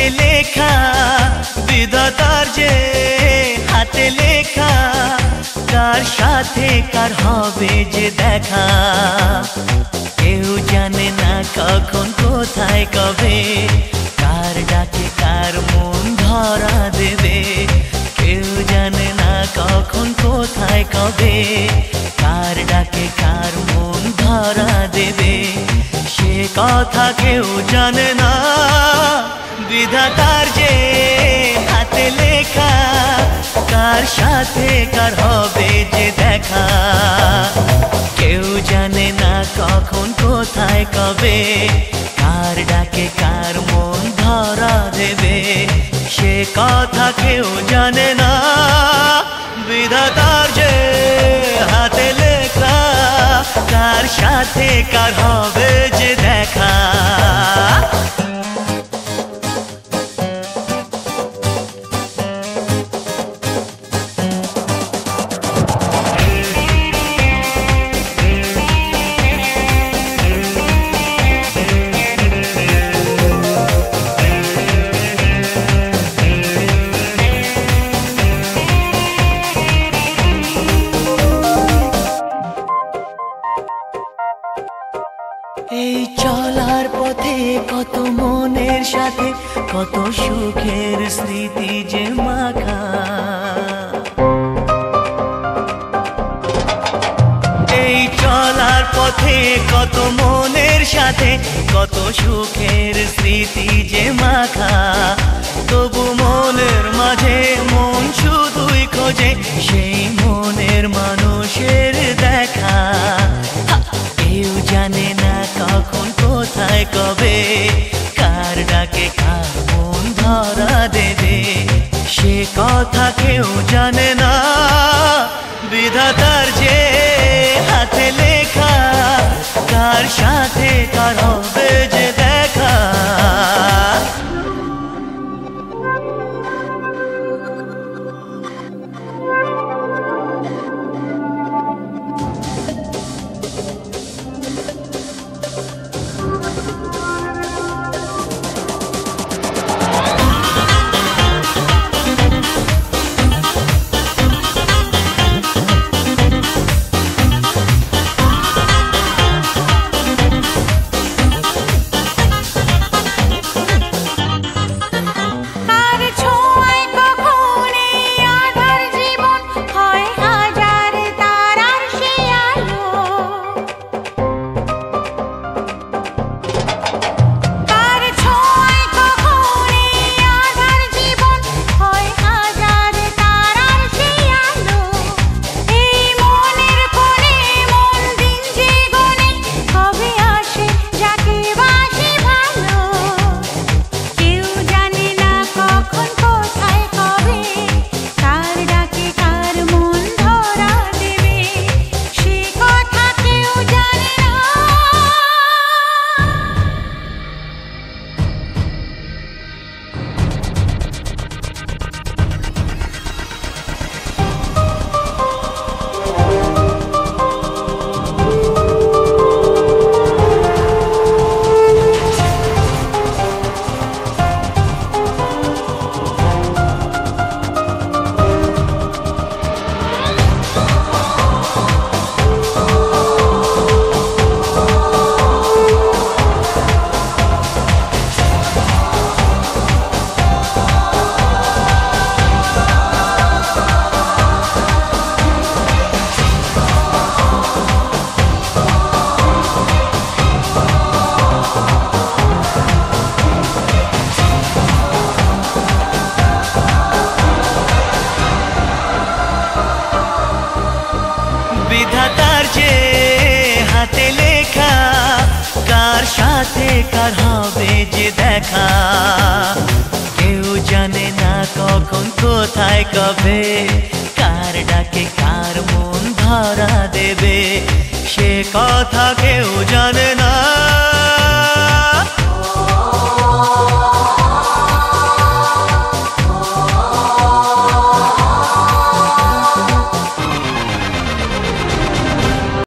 হাতে লেখা বিধাতার যে হাতে লেখা কার সাথে কার হবে যে দেখা কেউ জানে না কখন কোথায় কবে কার ডাকে কার মন ধরা দেবে কেউ জানে না কখন কোথায় কবে কার ডাকে কার মন ধরা দেবে সে কথা কেউ জানে না বিধাতার যে হাতে লেখা কার সাথে কার হবে যে দেখা কেউ জানে না কখন কোথায় কবে কার ডাকে কার মন ধরা দেবে সে কথা কেউ জানে না বিধাতার যে হাতে লেখা কার সাথে কার হবে যে দেখা এই চলার পথে কত মনের সাথে কত সুখের স্মৃতি যে মাখা এই চলার পথে কত মনের সাথে কত সুখের স্মৃতি যে মাখা তবু মনের মাঝে মন শুধুই খোঁজে সেই মনের মানুষের দেখা কেউ জানে না কখন কোথায় কবে কার ডাকে কার মন ধরা দেবে সে কথা কেউ জানে না বিধাতার যে হাতে লেখা কার সাথে কার হবে যে দেখা বিধাতার যে হাতে লেখা কার সাথে কার হবে যে দেখা কেউ জানে না কখন কোথায় কবে কার ডাকে কার মন ধরা দেবে সে কথা কেউ জানে না